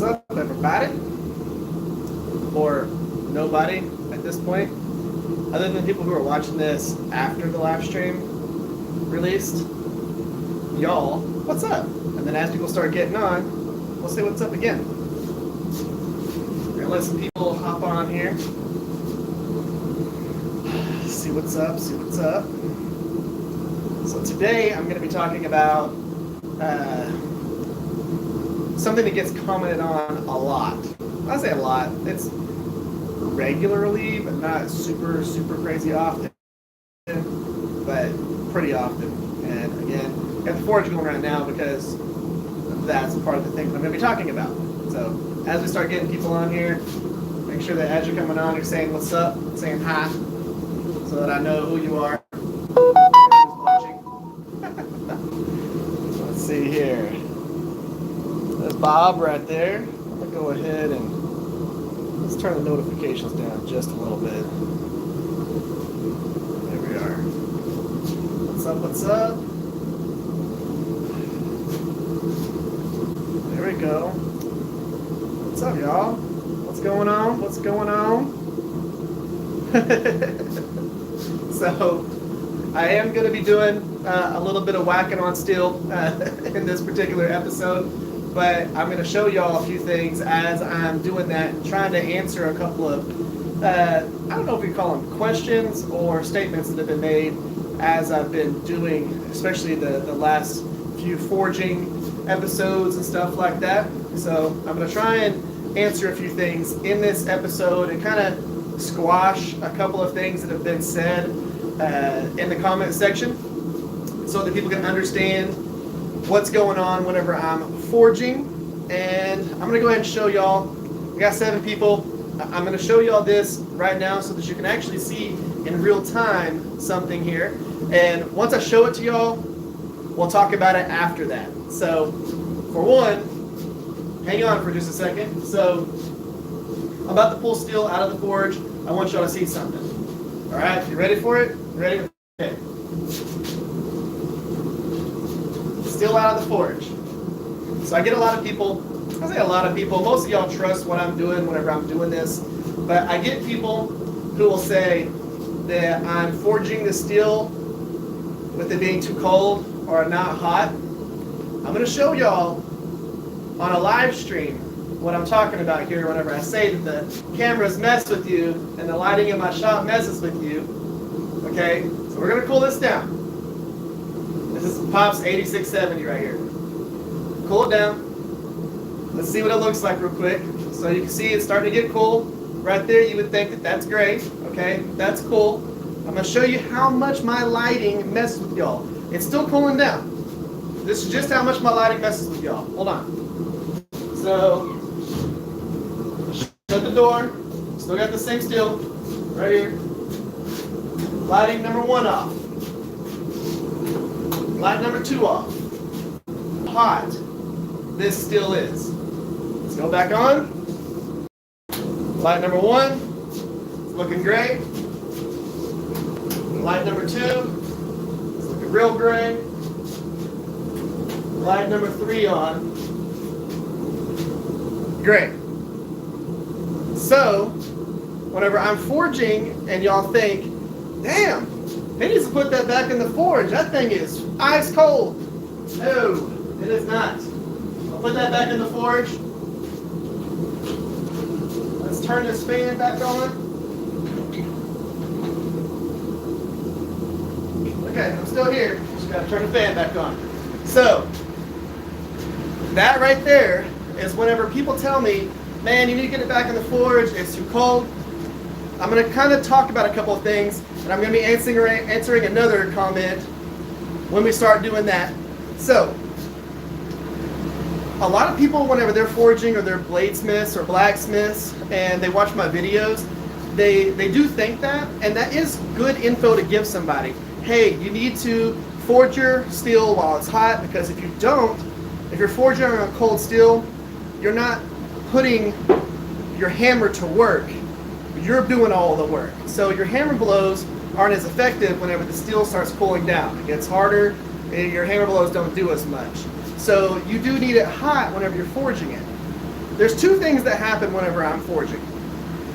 What's up, everybody? Or nobody at this point, other than people who are watching this after the live stream released. Y'all, what's up? And then as people start getting on, we'll say what's up again. We're gonna let some people hop on here. See what's up, see what's up. So today I'm gonna be talking about something that gets commented on a lot. I say a lot. It's regularly, but not super crazy often, but pretty often. And again, we have the forge going right now because that's part of the thing that I'm going to be talking about. So as we start getting people on here, make sure that as you're coming on, you're saying what's up, saying hi, so that I know who you are. Who's watching. Let's see here. There's Bob right there. I'm going to go ahead and let's turn the notifications down just a little bit. There we are. What's up, what's up? There we go. What's up, y'all? What's going on? What's going on? So, I am going to be doing a little bit of whacking on steel in this particular episode. But I'm going to show y'all a few things as I'm doing that and trying to answer a couple of, I don't know if you call them questions or statements that have been made as I've been doing, especially the last few forging episodes and stuff like that. So I'm going to try and answer a few things in this episode and kind of squash a couple of things that have been said in the comment section so that people can understand what's going on whenever I'm forging. And I'm going to go ahead and show y'all. We got 7 people. I'm going to show y'all this right now so that you can actually see in real time something here. And once I show it to y'all, we'll talk about it after that. So for one, hang on for just a second. So I'm about to pull steel out of the forge. I want y'all to see something. All right, you ready for it? Ready? Okay. Steel out of the forge. So I get a lot of people, I say a lot of people, most of y'all trust what I'm doing whenever I'm doing this, but I get people who will say that I'm forging the steel with it being too cold or not hot. I'm going to show y'all on a live stream what I'm talking about here whenever I say that the cameras mess with you and the lighting in my shop messes with you. Okay, so we're going to cool this down. This is Pop's 8670 right here. Cool it down. Let's see what it looks like real quick. So you can see it's starting to get cool. Right there, you would think that that's great. Okay, that's cool. I'm going to show you how much my lighting messes with y'all. It's still cooling down. This is just how much my lighting messes with y'all. Hold on. So, shut the door. Still got the same steel. Right here. Lighting number 1 off. Light number 2 off. Hot this still is. Let's go back on. Light number 1, it's looking great. Light number 2, it's looking real great. Light number 3 on. Great. So, whenever I'm forging and y'all think, damn, he needs to put that back in the forge. That thing is ice cold. No, it is not. I'll put that back in the forge. Let's turn this fan back on. Okay, I'm still here. Just gotta turn the fan back on. So, that right there is whenever people tell me, man, you need to get it back in the forge, it's too cold. I'm going to kind of talk about a couple of things, and I'm going to be answering another comment when we start doing that. So, a lot of people, whenever they're forging or they're bladesmiths or blacksmiths, and they watch my videos, they do think that, and that is good info to give somebody. Hey, you need to forge your steel while it's hot, because if you don't, if you're forging on cold steel, you're not putting your hammer to work. You're doing all the work. So your hammer blows aren't as effective whenever the steel starts cooling down. It gets harder, and your hammer blows don't do as much. So you do need it hot whenever you're forging it. there's two things that happen whenever I'm forging.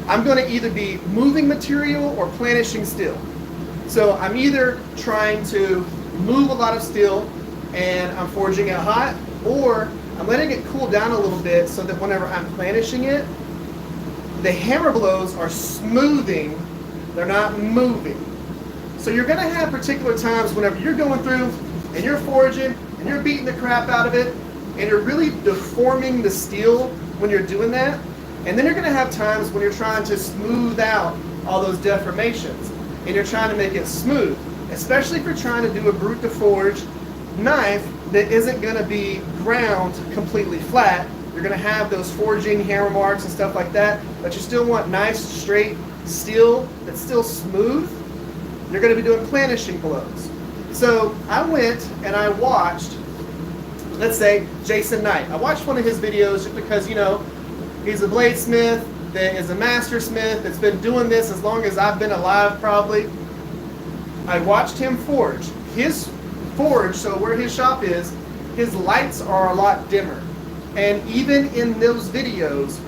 I'm going to either be moving material or planishing steel. So I'm either trying to move a lot of steel and I'm forging it hot, or I'm letting it cool down a little bit so that whenever I'm planishing it, the hammer blows are smoothing, they're not moving. So you're going to have particular times whenever you're going through and you're forging and you're beating the crap out of it and you're really deforming the steel when you're doing that. And then you're going to have times when you're trying to smooth out all those deformations and you're trying to make it smooth, especially if you're trying to do a brute to forge knife that isn't going to be ground completely flat. You're going to have those forging hammer marks and stuff like that, but you still want nice straight steel that's still smooth. You're going to be doing planishing blows. So I went and I watched, let's say, Jason Knight. I watched one of his videos just because, you know, he's a bladesmith that is a master smith that's been doing this as long as I've been alive probably. I watched him forge. His forge, so where his shop is, his lights are a lot dimmer. And even in those videos,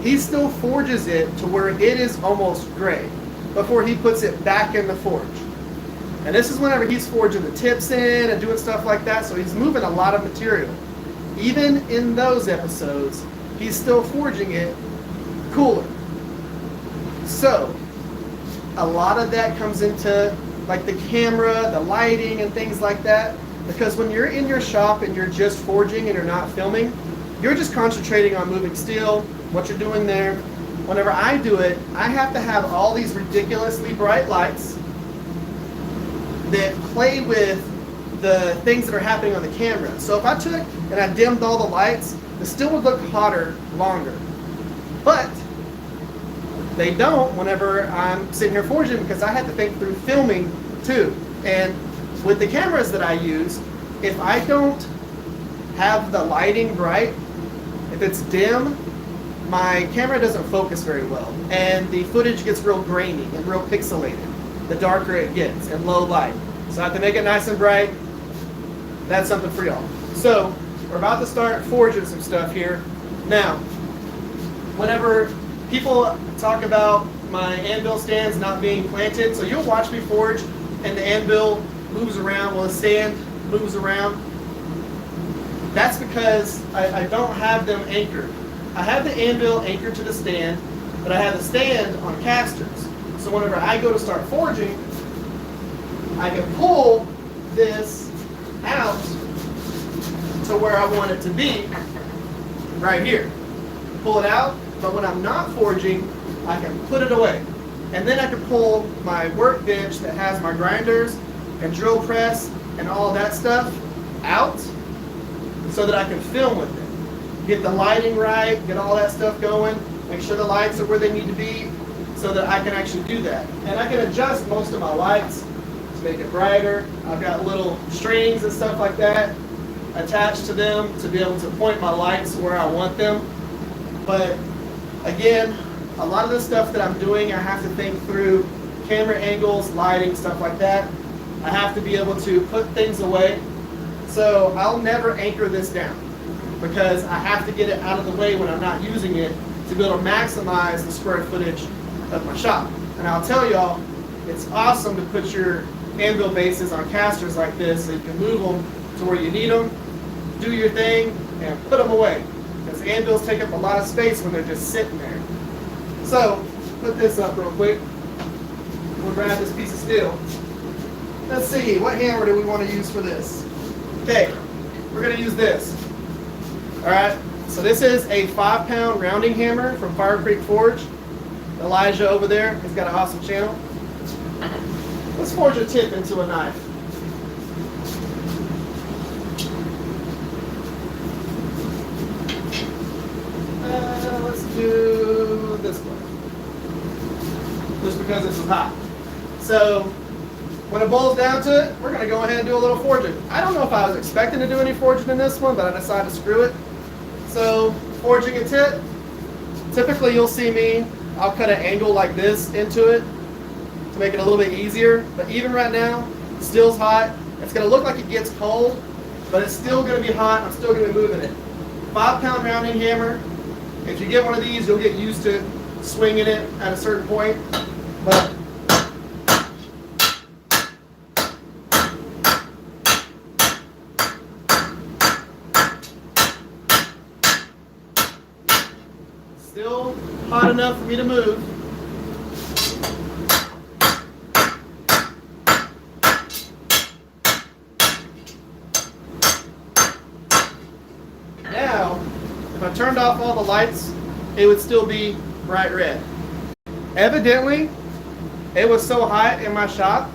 he still forges it to where it is almost gray before he puts it back in the forge. And this is whenever he's forging the tips in and doing stuff like that, so he's moving a lot of material. Even in those episodes, he's still forging it cooler. So, a lot of that comes into like the camera, the lighting, and things like that. Because when you're in your shop and you're just forging and you're not filming, you're just concentrating on moving steel, what you're doing there. Whenever I do it, I have to have all these ridiculously bright lights that play with the things that are happening on the camera. So if I took and I dimmed all the lights, the steel would look hotter longer. But they don't whenever I'm sitting here forging, because I have to think through filming too. And with the cameras that I use, if I don't have the lighting bright, if it's dim, my camera doesn't focus very well, and the footage gets real grainy and real pixelated the darker it gets and low light. So I have to make it nice and bright. That's something for y'all. So we're about to start forging some stuff here. Now, whenever people talk about my anvil stands not being planted, so you'll watch me forge and the anvil moves around, well, the stand moves around. That's because I don't have them anchored. I have the anvil anchored to the stand, but I have the stand on casters. So whenever I go to start forging, I can pull this out to where I want it to be, right here. Pull it out, but when I'm not forging, I can put it away. And then I can pull my workbench that has my grinders and drill press and all that stuff out so that I can film with it. Get the lighting right, get all that stuff going, make sure the lights are where they need to be so that I can actually do that. And I can adjust most of my lights to make it brighter. I've got little strings and stuff like that attached to them to be able to point my lights where I want them. But again, a lot of the stuff that I'm doing, I have to think through camera angles, lighting, stuff like that. I have to be able to put things away. So I'll never anchor this down because I have to get it out of the way when I'm not using it to be able to maximize the square footage of my shop. And I'll tell y'all, it's awesome to put your anvil bases on casters like this so you can move them to where you need them, do your thing, and put them away. Because anvils take up a lot of space when they're just sitting there. So, put this up real quick. We'll grab this piece of steel. Let's see, what hammer do we want to use for this? Okay, we're going to use this. Alright, so this is a 5-pound rounding hammer from Fire Creek Forge. Elijah over there, he's got an awesome channel. Let's forge a tip into a knife. Let's do this one. Just because this is hot. So, when it boils down to it, we're going to go ahead and do a little forging. I don't know if I was expecting to do any forging in this one, but I decided to screw it. So, forging a tip. Typically you'll see me, I'll cut an angle like this into it to make it a little bit easier. But even right now, steel's hot. It's going to look like it gets cold, but it's still going to be hot. I'm still going to be moving it. 5-pound rounding hammer. If you get one of these, you'll get used to swinging it at a certain point. But still hot enough for me to move. Now, if I turned off all the lights, it would still be bright red. Evidently, it was so hot in my shop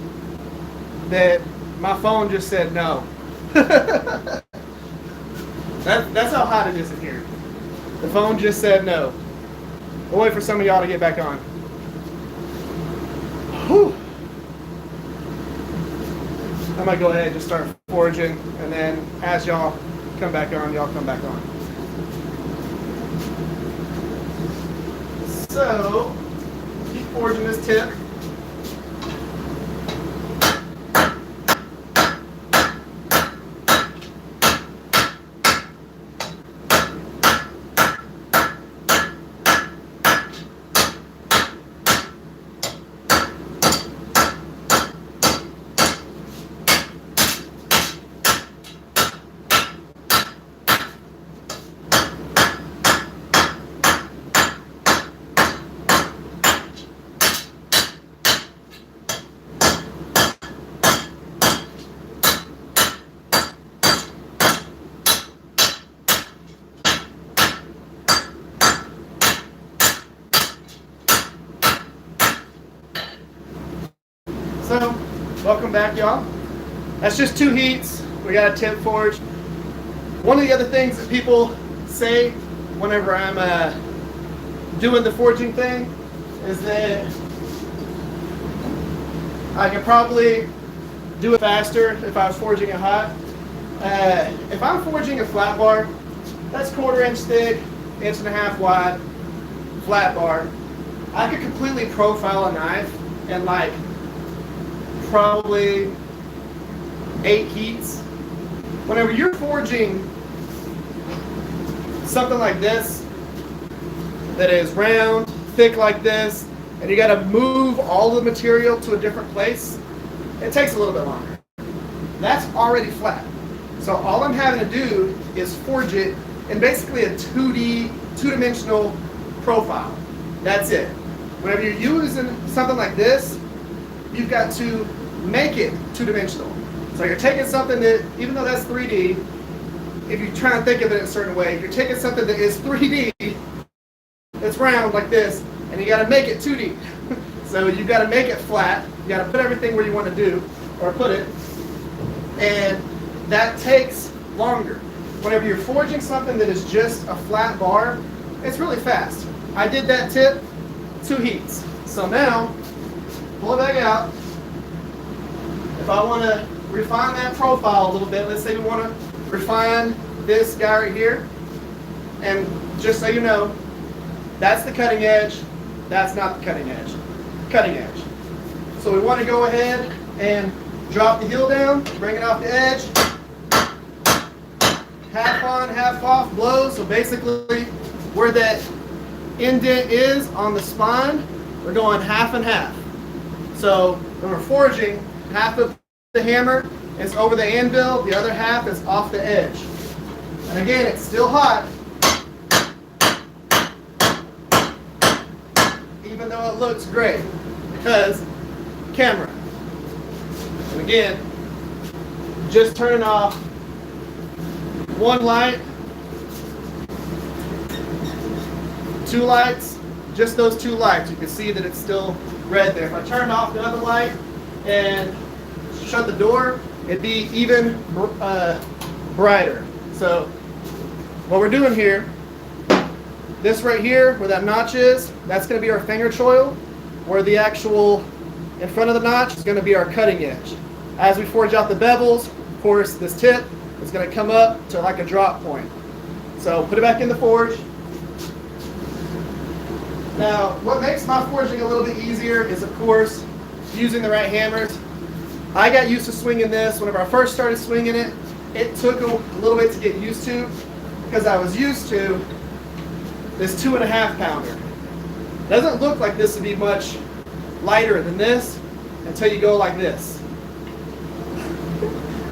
that my phone just said no. That's how hot it is in here. The phone just said no. We'll wait for some of y'all to get back on. Whew. I might go ahead and just start foraging, and then as y'all come back on, y'all come back on. So, keep forging this tip. So, welcome back, y'all. That's just 2 heats. We got a tip forge. One of the other things that people say whenever I'm doing the forging thing is that I could probably do it faster if I was forging it hot. If I'm forging a flat bar, that's 1/4 inch thick, 1.5 inch wide, flat bar, I could completely profile a knife and like probably 8 heats. Whenever you're forging something like this that is round, thick like this, and you got to move all the material to a different place, it takes a little bit longer. That's already flat. So all I'm having to do is forge it in basically a 2-dimensional profile. That's it. Whenever you're using something like this, you've got to make it 2-dimensional. So you're taking something that, even though that's 3D, if you try and think of it in a certain way, you're taking something that is 3D, that's round like this, and you got to make it 2D. So you got to make it flat. You got to put everything where you want to do, or put it, and that takes longer. Whenever you're forging something that is just a flat bar, it's really fast. I did that tip, 2 heats. So now, pull it back out. If I want to refine that profile a little bit, let's say we want to refine this guy right here, and just so you know, that's the cutting edge, that's not the cutting edge. Cutting edge. So we want to go ahead and drop the heel down, bring it off the edge, half on, half off blows. So basically where that indent is on the spine, we're going half and half. So when we're forging, half of the hammer is over the anvil, the other half is off the edge. And again, it's still hot, even though it looks great, because camera. And again, just turning off one light, 2 lights, just those 2 lights. You can see that it's still red there. If I turn off the other light and shut the door, it'd be even brighter. So what we're doing here, this right here where that notch is, that's going to be our finger choil, where the actual in front of the notch is going to be our cutting edge. As we forge out the bevels, of course this tip is going to come up to like a drop point. So put it back in the forge. Now what makes my forging a little bit easier is of course using the right hammers. I got used to swinging this. Whenever I first started swinging it, it took a little bit to get used to, because I was used to this 2.5 pounder. Doesn't look like this would be much lighter than this until you go like this.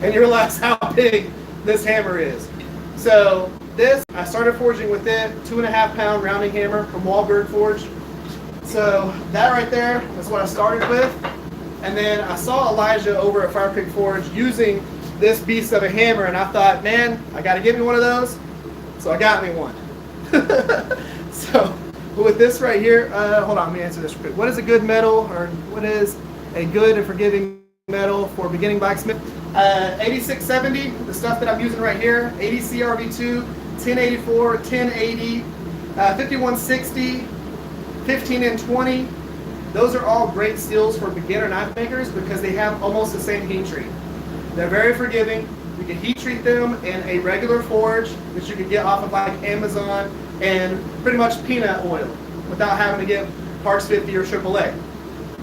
And you realize how big this hammer is. So this, I started forging with it, 2.5 pound rounding hammer from Wahlberg Forge. So that right there is what I started with. And then I saw Elijah over at Fire Pig Forge using this beast of a hammer, and I thought, man, I gotta get me one of those. So I got me one. So with this right here, hold on, let me answer this real quick. What is a good metal, or what is a good and forgiving metal for beginning blacksmith? 8670, the stuff that I'm using right here, ADC RV2, 1084, 1080, 5160, 15N20. Those are all great steels for beginner knife makers because they have almost the same heat treat. They're very forgiving. You can heat treat them in a regular forge that you can get off of like Amazon and pretty much peanut oil without having to get Parts 50 or AAA.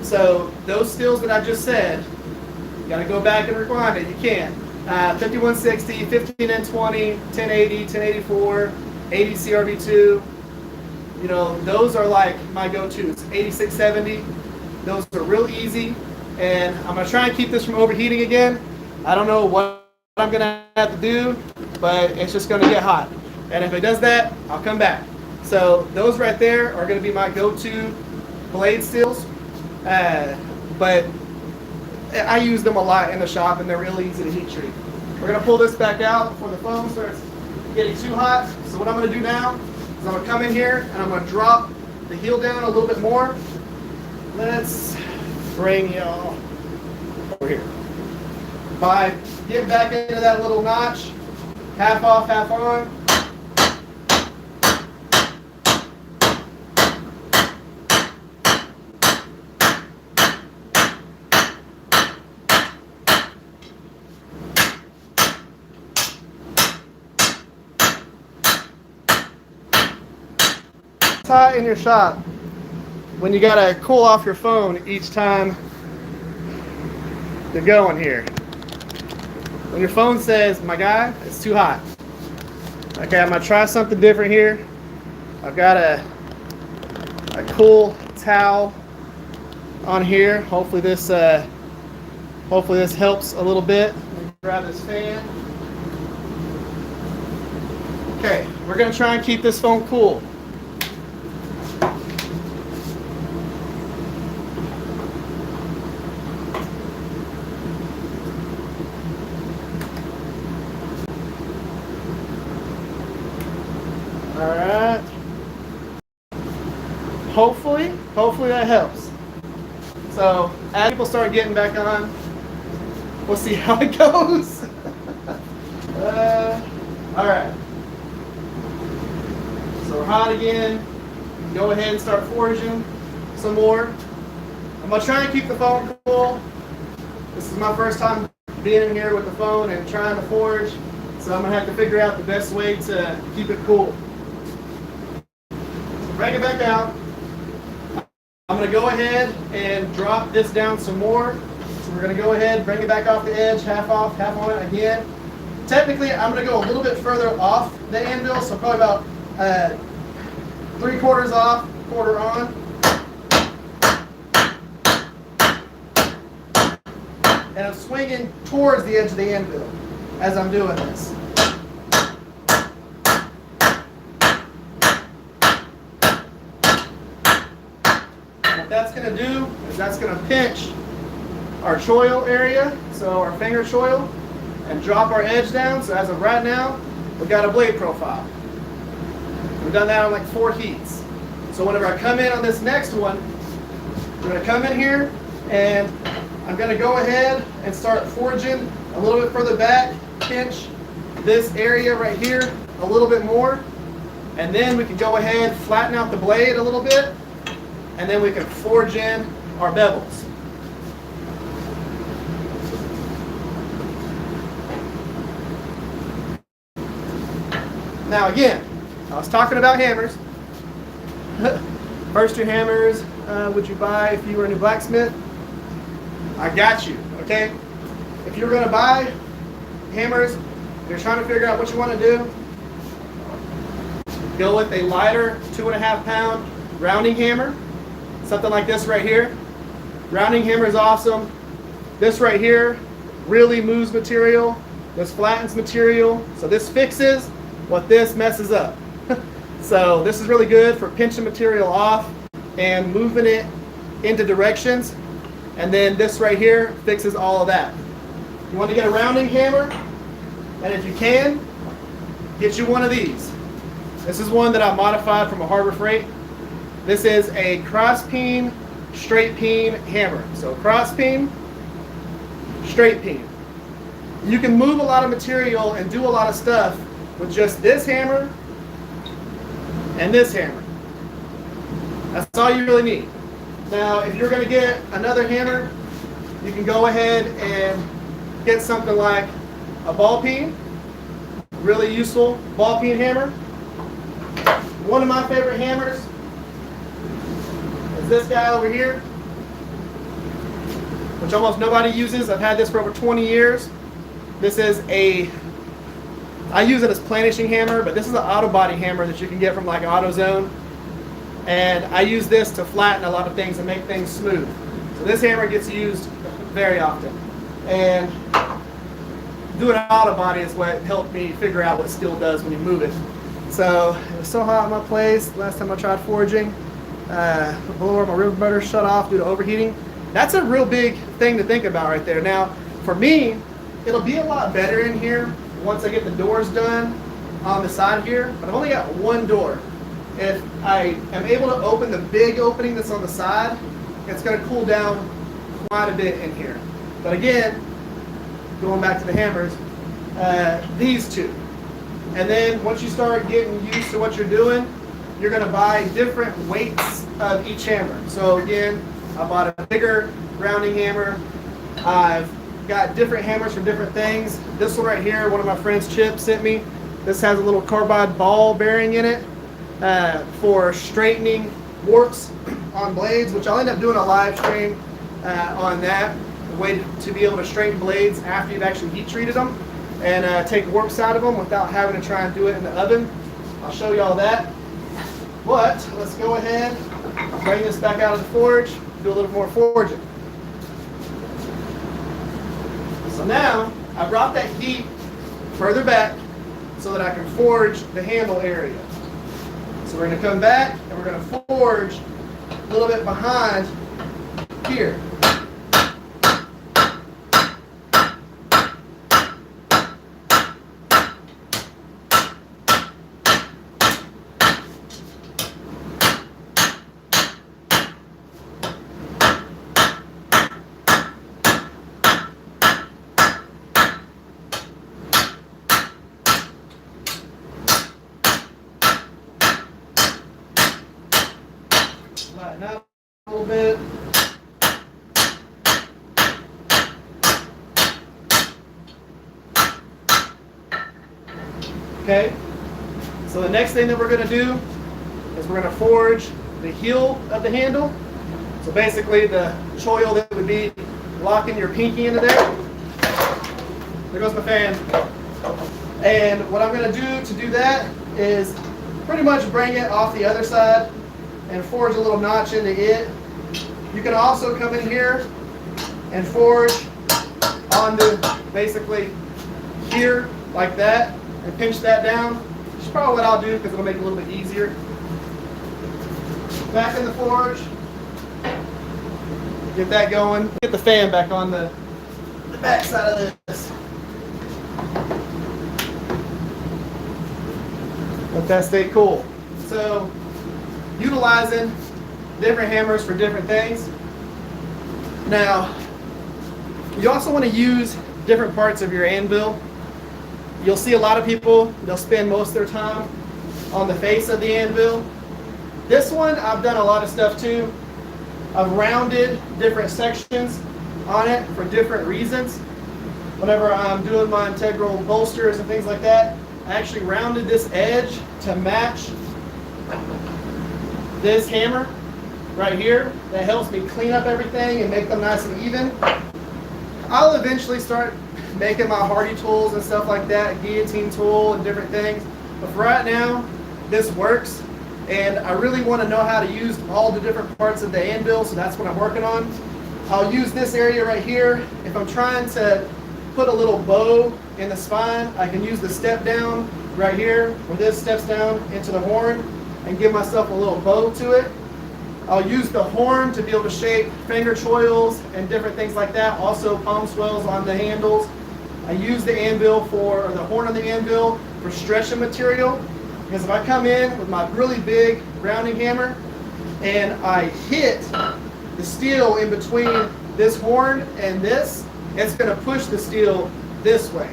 So those steels that I just said, you got to go back and rewind it. You can. 5160, 15N20, 1080, 1084, ADC RV2. You know, those are like my go-tos. 8670, those are real easy. And I'm going to try and keep this from overheating again. I don't know what I'm going to have to do, but it's just going to get hot. And if it does that, I'll come back. So those right there are going to be my go-to blade steels. But I use them a lot in the shop, and they're real easy to heat treat. We're going to pull this back out before the foam starts getting too hot. So what I'm going to do now is I'm going to come in here, and I'm going to drop the heel down a little bit more. Let's bring y'all over here. By getting back into that little notch, half off, half on. Hot in your shop when you gotta cool off your phone each time you're going here. When your phone says, my guy, it's too hot. Okay, I'm gonna try something different here. I've got a cool towel on here. Hopefully this helps a little bit. Let me grab this fan. Okay, we're gonna try and keep this phone cool. Alright. Hopefully that helps. So as people start getting back on, we'll see how it goes. Alright. So we're hot again. Go ahead and start forging some more. I'm going to try and keep the phone cool. This is my first time being in here with the phone and trying to forge. So I'm going to have to figure out the best way to keep it cool. Bring it back out. I'm going to go ahead and drop this down some more. So we're going to go ahead, bring it back off the edge, half off, half on again. Technically, I'm going to go a little bit further off the anvil, so probably about 3/4 off, 1/4 on. And I'm swinging towards the edge of the anvil as I'm doing this. What that's going to do is that's going to pinch our choil area, so our finger choil, and drop our edge down. So as of right now, we've got a blade profile. We've done that on like 4 heats. So whenever I come in on this next one, I'm going to come in here and I'm going to go ahead and start forging a little bit further back, pinch this area right here a little bit more, and then we can go ahead, flatten out the blade a little bit, and then we can forge in our bevels. Now again, I was talking about hammers. First 2 hammers would you buy if you were a new blacksmith? I got you, okay? If you're going to buy hammers, you're trying to figure out what you want to do, go with a lighter 2.5 pound rounding hammer, something like this right here. Rounding hammer is awesome. This right here really moves material. This flattens material. So this fixes what this messes up. So this is really good for pinching material off and moving it into directions. And then this right here fixes all of that. You want to get a rounding hammer, and if you can, get you one of these. This is one that I modified from a Harbor Freight. This is a cross peen, straight peen hammer. So cross peen, straight peen. You can move a lot of material and do a lot of stuff with just this hammer and this hammer. That's all you really need. Now, if you're going to get another hammer, you can go ahead and get something like a ball peen. Really useful ball peen hammer. One of my favorite hammers is this guy over here, which almost nobody uses. I've had this for over 20 years. This is I use it as planishing hammer, but this is an auto body hammer that you can get from like AutoZone. And I use this to flatten a lot of things and make things smooth. So this hammer gets used very often. And doing an auto body is what helped me figure out what steel does when you move it. So it was so hot in my place last time I tried forging. The blower on my river motor shut off due to overheating. That's a real big thing to think about right there. Now, for me, it'll be a lot better in here once I get the doors done on the side here, but I've only got one door. If I am able to open the big opening that's on the side, it's going to cool down quite a bit in here. But again, going back to the hammers, these two. And then once you start getting used to what you're doing, you're going to buy different weights of each hammer. So again, I bought a bigger rounding hammer. I've got different hammers for different things. This one right here, one of my friends, Chip, sent me. This has a little carbide ball bearing in it for straightening warps on blades, which I'll end up doing a live stream on that. The way to be able to straighten blades after you've actually heat treated them and take warps out of them without having to try and do it in the oven. I'll show you all that. But let's go ahead, bring this back out of the forge, do a little more forging. So now I brought that heat further back so that I can forge the handle area. So we're going to come back and we're going to forge a little bit behind here. Lighten up a little bit. Okay, so the next thing that we're going to do is we're going to forge the heel of the handle. So basically the choil that would be locking your pinky into there. There goes my fan. And what I'm going to do that is pretty much bring it off the other side and forge a little notch into it. You can also come in here and forge onto basically here like that and pinch that down. Which is probably what I'll do because it'll make it a little bit easier. Back in the forge. Get that going. Get the fan back on the back side of this. Let that stay cool. So, utilizing different hammers for different things. Now, you also want to use different parts of your anvil. You'll see a lot of people, they'll spend most of their time on the face of the anvil. This one, I've done a lot of stuff too. I've rounded different sections on it for different reasons. Whenever I'm doing my integral bolsters and things like that, I actually rounded this edge to match this hammer right here. That helps me clean up everything and make them nice and even. I'll eventually start making my hardy tools and stuff like that, a guillotine tool and different things. But for right now, this works. And I really want to know how to use all the different parts of the anvil, so that's what I'm working on. I'll use this area right here. If I'm trying to put a little bow in the spine, I can use the step down right here, where this steps down into the horn, and give myself a little bow to it. I'll use the horn to be able to shape finger choils and different things like that, also palm swells on the handles. I use the anvil or the horn on the anvil for stretching material, because if I come in with my really big rounding hammer and I hit the steel in between this horn and this, it's going to push the steel this way.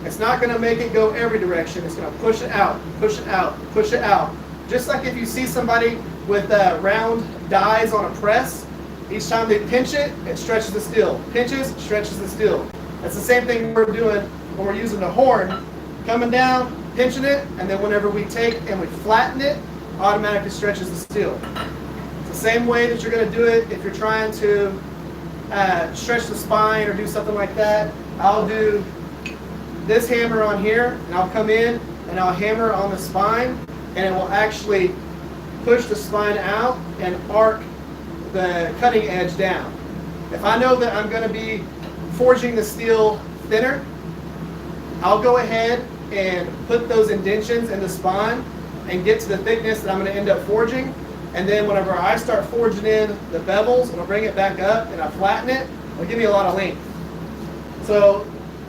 It's not going to make it go every direction. It's going to push it out, push it out, push it out. Just like if you see somebody with round dies on a press, each time they pinch it, it stretches the steel. Pinches, stretches the steel. That's the same thing we're doing when we're using the horn. Coming down, pinching it, and then whenever we take and we flatten it, automatically stretches the steel. It's the same way that you're going to do it if you're trying to stretch the spine or do something like that. I'll do this hammer on here, and I'll come in and I'll hammer on the spine, and it will actually push the spine out and arc the cutting edge down. If I know that I'm going to be forging the steel thinner, I'll go ahead and put those indentions in the spine and get to the thickness that I'm going to end up forging. And then whenever I start forging in the bevels, and I'll bring it back up and I flatten it, it'll give me a lot of length. So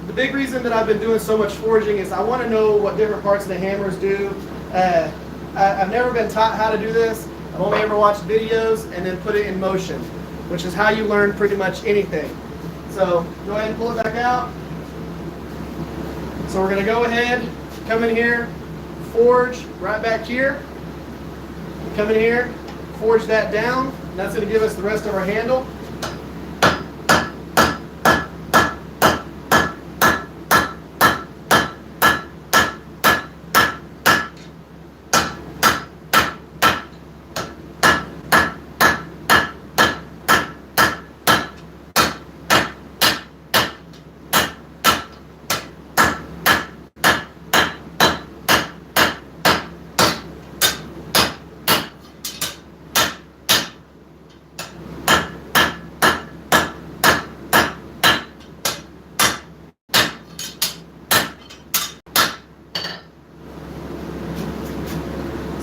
the big reason that I've been doing so much forging is I want to know what different parts of the hammers do. I've never been taught how to do this. I've only ever watched videos and then put it in motion, which is how you learn pretty much anything. So go ahead and pull it back out. So we're going to go ahead, come in here, forge right back here. Come in here, forge that down, and that's going to give us the rest of our handle.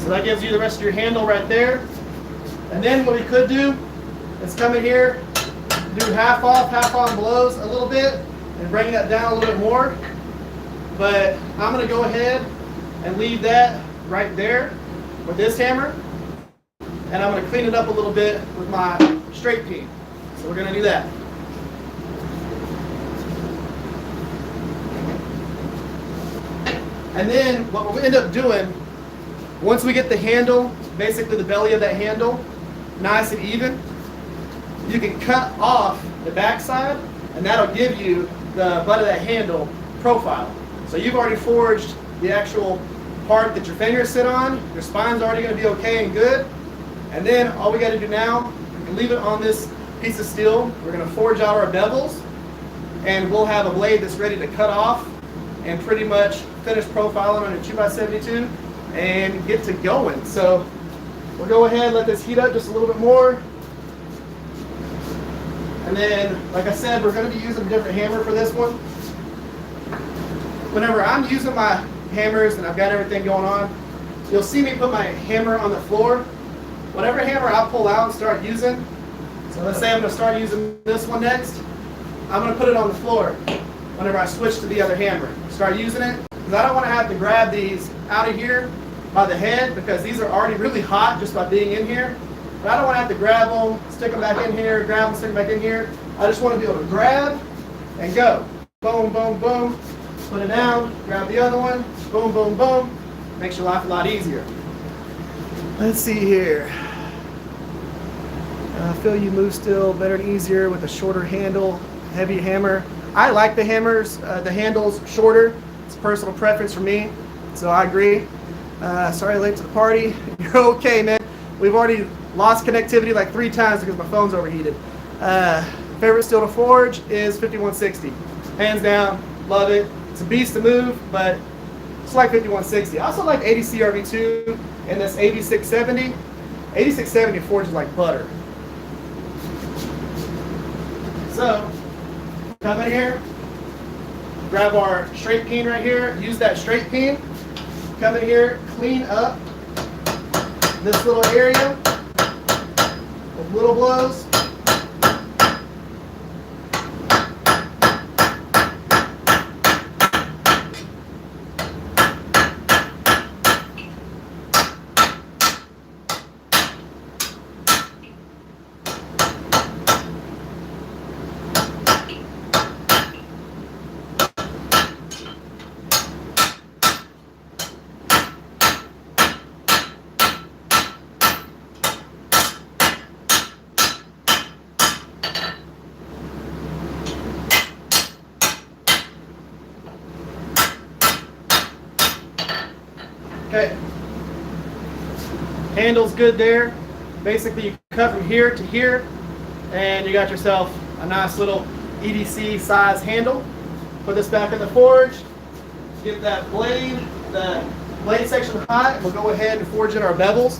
So that gives you the rest of your handle right there. And then what we could do is come in here, do half off, half on blows a little bit, and bring that down a little bit more. But I'm going to go ahead and leave that right there with this hammer. And I'm going to clean it up a little bit with my straight peen. So we're going to do that. And then what we'll end up doing, once we get the handle, basically the belly of that handle, nice and even, you can cut off the backside, and that'll give you the butt of that handle profile. So you've already forged the actual part that your fingers sit on, your spine's already going to be okay and good, and then all we got to do now, we can leave it on this piece of steel. We're going to forge out our bevels, and we'll have a blade that's ready to cut off and pretty much finish profiling on a 2x72 and get to going. So we'll go ahead and let this heat up just a little bit more. And then, like I said, we're going to be using a different hammer for this one. Whenever I'm using my hammers and I've got everything going on, you'll see me put my hammer on the floor. Whatever hammer I pull out and start using, so let's say I'm going to start using this one next, I'm going to put it on the floor whenever I switch to the other hammer. Start using it, because I don't want to have to grab these out of here by the head, because these are already really hot just by being in here. But I don't want to have to grab them, stick them back in here, grab them, stick them back in here. I just want to be able to grab and go. Boom, boom, boom. Put it down, grab the other one, boom, boom, boom. Makes your life a lot easier. Let's see here. I feel you move still better and easier with a shorter handle, heavy hammer. I like the hammers, the handles shorter. It's a personal preference for me, so I agree. Sorry late to the party. You're okay, man. We've already lost connectivity like 3 times because my phone's overheated. Favorite steel to forge is 5160. Hands down, love it. It's a beast to move, but Just like 5160. I also like ADC RV2 and this 8670. 8670 forges like butter. So, come in here, grab our straight peen right here, use that straight peen, come in here, clean up this little area with little blows. Okay, handle's good there. Basically, you cut from here to here, and you got yourself a nice little EDC size handle. Put this back in the forge, get that blade, the blade section hot. We'll go ahead and forge in our bevels.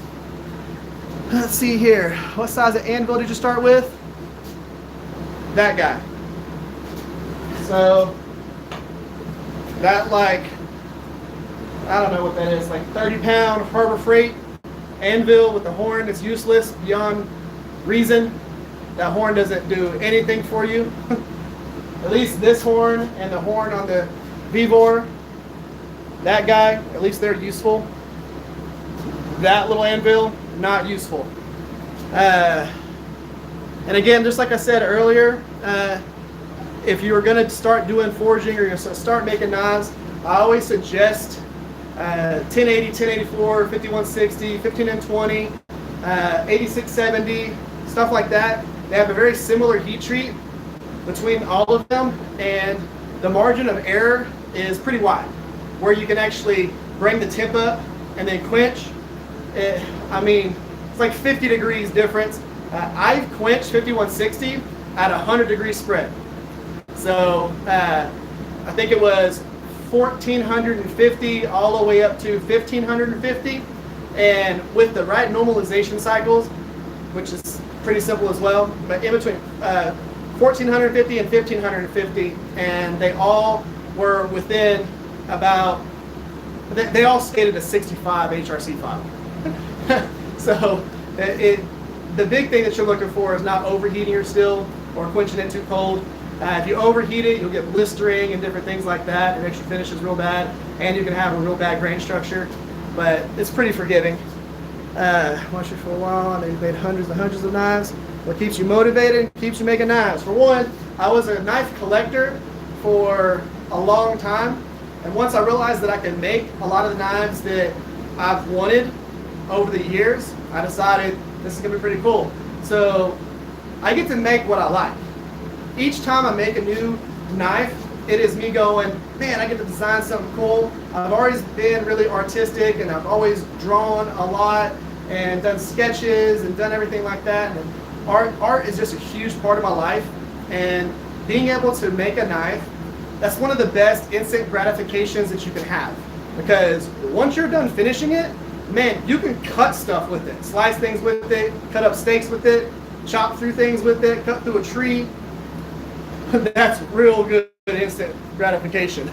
Let's see here. What size of anvil did you start with? That guy. So, that like, I don't know what that is, like 30-pound Harbor Freight anvil with the horn is useless beyond reason. That horn doesn't do anything for you. At least this horn and the horn on the Vivor, that guy, at least they're useful. That little anvil, not useful. And again, just like I said earlier, if you were going to start doing forging or you're going to start making knives, I always suggest 1080, 1084, 5160, 15N20, 8670, stuff like that. They have a very similar heat treat between all of them, and the margin of error is pretty wide, where you can actually bring the temp up and then quench. I mean, it's like 50 degrees difference. I've quenched 5160 at 100-degree spread. So I think it was 1450 all the way up to 1550, and with the right normalization cycles, which is pretty simple as well, but in between 1450 and 1550, and they all were within about, they all skated a 65 HRC file. So the big thing that you're looking for is not overheating your steel or quenching it too cold. If you overheat it, you'll get blistering and different things like that. It makes your finishes real bad, and you can have a real bad grain structure. But it's pretty forgiving. Watched it for a while, and they've made hundreds and hundreds of knives. What keeps you motivated? Keeps you making knives. For one, I was a knife collector for a long time, and once I realized that I could make a lot of the knives that I've wanted over the years, I decided this is gonna be pretty cool. So I get to make what I like. Each time I make a new knife, it is me going, man, I get to design something cool. I've always been really artistic, and I've always drawn a lot and done sketches and done everything like that. And art is just a huge part of my life. And being able to make a knife, that's one of the best instant gratifications that you can have. Because once you're done finishing it, man, you can cut stuff with it, slice things with it, cut up steaks with it, chop through things with it, cut through a tree. That's real good instant gratification.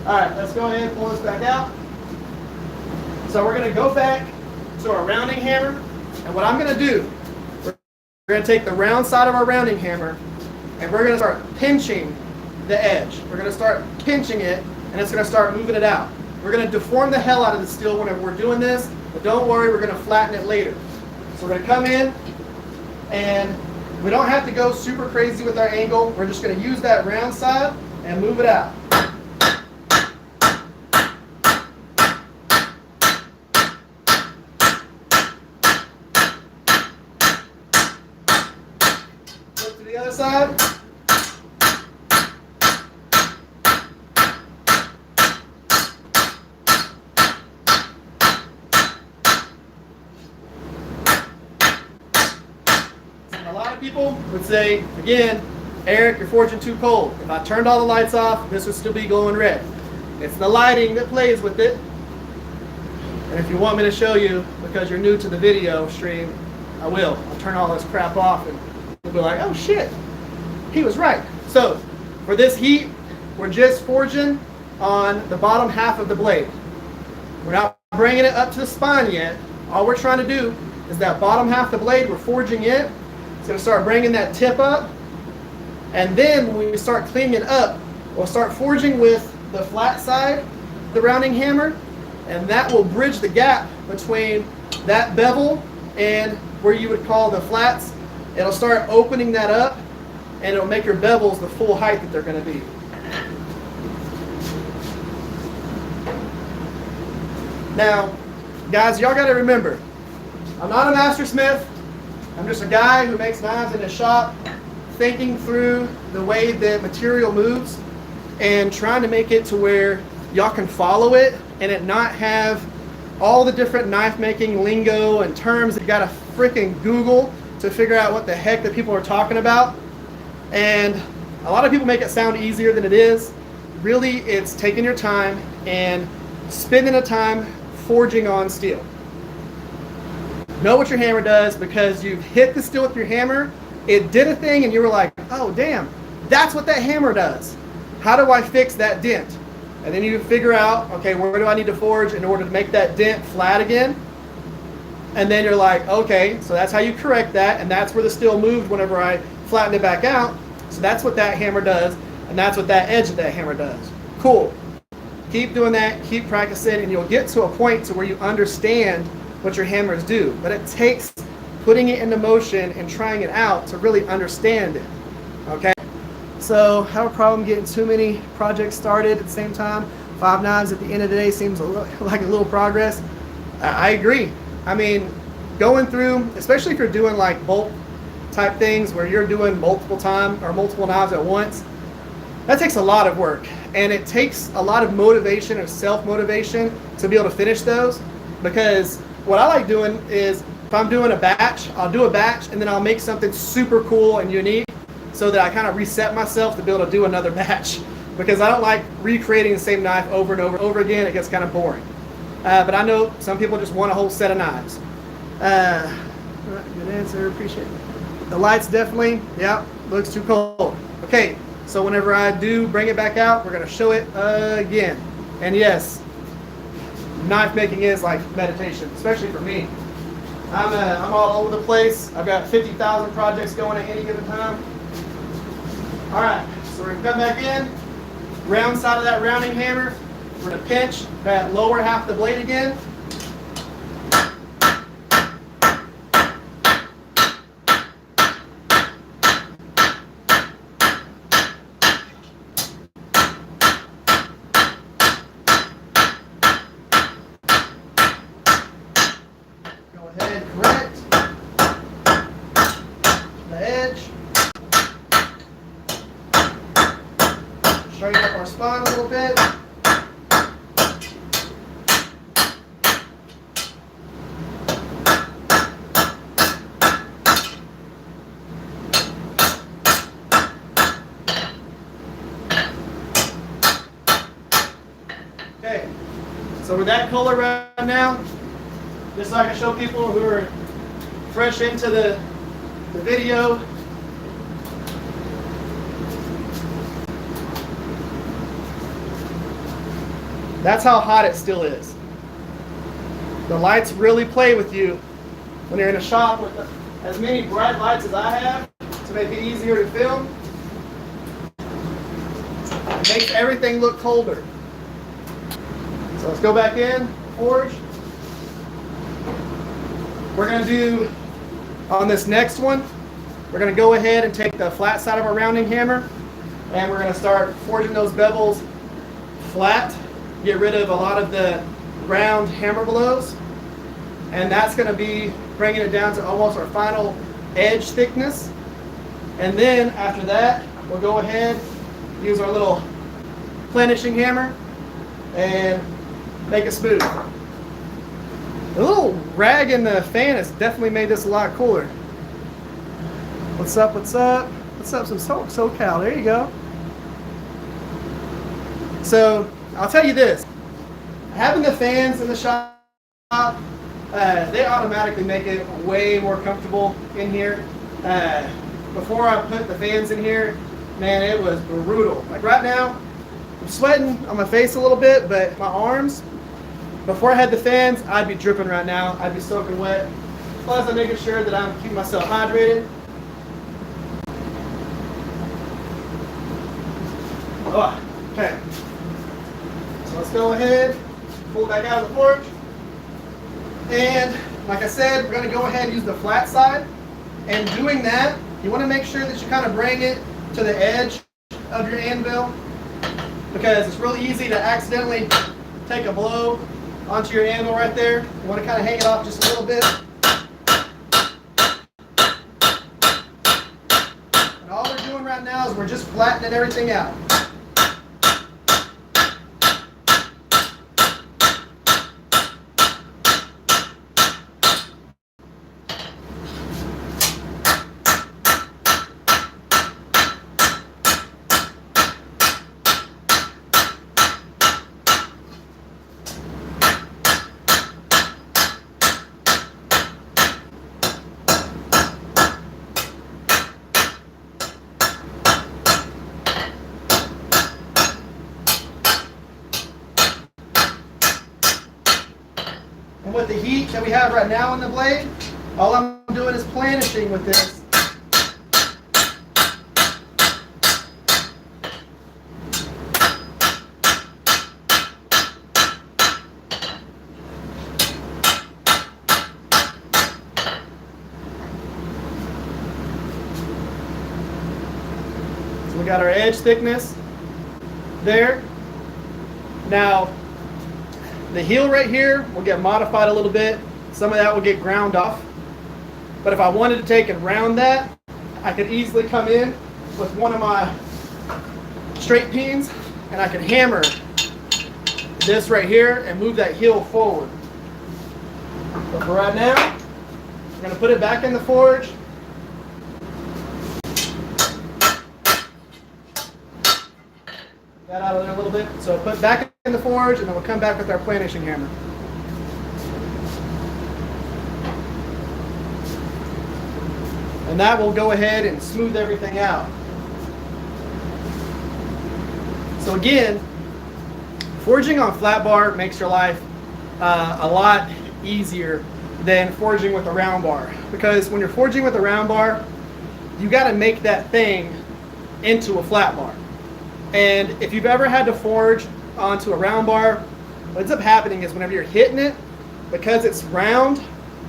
All right, let's go ahead and pull this back out. So we're going to go back to our rounding hammer, and what I'm going to do, we're going to take the round side of our rounding hammer, and we're going to start pinching the edge. We're going to start pinching it, and it's going to start moving it out. We're going to deform the hell out of the steel whenever we're doing this, but don't worry, we're going to flatten it later. So we're going to come in, and we don't have to go super crazy with our angle. We're just going to use that round side and move it out. Flip to the other side. A lot of people would say, again, Eric, you're forging too cold. If I turned all the lights off, this would still be glowing red. It's the lighting that plays with it. And if you want me to show you, because you're new to the video stream, I will. I'll turn all this crap off and you'll be like, oh shit, he was right. So for this heat, we're just forging on the bottom half of the blade. We're not bringing it up to the spine yet. All we're trying to do is that bottom half of the blade, we're forging it. It's going to start bringing that tip up. And then when we start cleaning it up, we'll start forging with the flat side of the rounding hammer. And that will bridge the gap between that bevel and where you would call the flats. It'll start opening that up, and it'll make your bevels the full height that they're going to be. Now, guys, y'all got to remember, I'm not a master smith. I'm just a guy who makes knives in his shop, thinking through the way the material moves and trying to make it to where y'all can follow it and it not have all the different knife making lingo and terms that you gotta freaking Google to figure out what the heck that people are talking about. And a lot of people make it sound easier than it is. Really, it's taking your time and spending the time forging on steel. Know what your hammer does, because you've hit the steel with your hammer, it did a thing and you were like, oh damn, that's what that hammer does. How do I fix that dent? And then you figure out, okay, where do I need to forge in order to make that dent flat again? And then you're like, okay, so that's how you correct that, and that's where the steel moved whenever I flattened it back out. So that's what that hammer does, and that's what that edge of that hammer does. Cool. Keep doing that, keep practicing, and you'll get to a point to where you understand what your hammers do. But it takes putting it into motion and trying it out to really understand it. Okay? So, have a problem getting too many projects started at the same time. 5 knives at the end of the day seems like a little progress. I agree. I mean, going through, especially if you're doing like bolt type things where you're doing multiple knives at once, that takes a lot of work. And it takes a lot of motivation and self-motivation to be able to finish those. Because what I like doing is, if I'm doing a batch, I'll do a batch and then I'll make something super cool and unique, so that I kind of reset myself to be able to do another batch, because I don't like recreating the same knife over and over again. It gets kind of boring. But I know some people just want a whole set of knives. Good answer, appreciate it. The lights definitely, yeah, looks too cold. Okay, so whenever I do bring it back out, we're going to show it again. And yes, knife making is like meditation, especially for me. I'm all over the place. I've got 50,000 projects going at any given time. All right, so we're going to come back in, round side of that rounding hammer. We're going to pinch that lower half of the blade again. Go ahead, correct the edge. Straighten up our spine a little bit. Okay, so with that color right now, just so I can show people who are fresh into the video, that's how hot it still is. The lights really play with you when you're in a shop with as many bright lights as I have to make it easier to film. It makes everything look colder. So let's go back in, forge. We're going to do, on this next one, we're going to go ahead and take the flat side of our rounding hammer, and we're going to start forging those bevels flat. Get rid of a lot of the round hammer blows, and that's going to be bringing it down to almost our final edge thickness. And then after that, we'll go ahead, use our little plenishing hammer and make it smooth. The little rag in the fan has definitely made this a lot cooler. What's up, what's up? What's up, some SoCal, there you go. So I'll tell you this, having the fans in the shop, they automatically make it way more comfortable in here. Before I put the fans in here, man, it was brutal. Like right now, I'm sweating on my face a little bit, but my arms, before I had the fans, I'd be dripping right now. I'd be soaking wet. Plus, I'm making sure that I'm keeping myself hydrated. Oh, okay. So let's go ahead, pull it back out of the forge. And like I said, we're going to go ahead and use the flat side. And doing that, you want to make sure that you kind of bring it to the edge of your anvil, because it's really easy to accidentally take a blow onto your anvil right there. You want to kind of hang it off just a little bit. And all we're doing right now is we're just flattening everything out. And with the heat that we have right now on the blade, all I'm doing is planishing with this. So we got our edge thickness there. Now, the heel right here will get modified a little bit. Some of that will get ground off. But if I wanted to take and round that, I could easily come in with one of my straight pins and I can hammer this right here and move that heel forward. But for right now, I'm going to put it back in the forge. That out of there a little bit. So put back in the forge, and then we'll come back with our planishing hammer. And that will go ahead and smooth everything out. So again, forging on flat bar makes your life a lot easier than forging with a round bar. Because when you're forging with a round bar, you got to make that thing into a flat bar. And if you've ever had to forge onto a round bar, what ends up happening is whenever you're hitting it, because it's round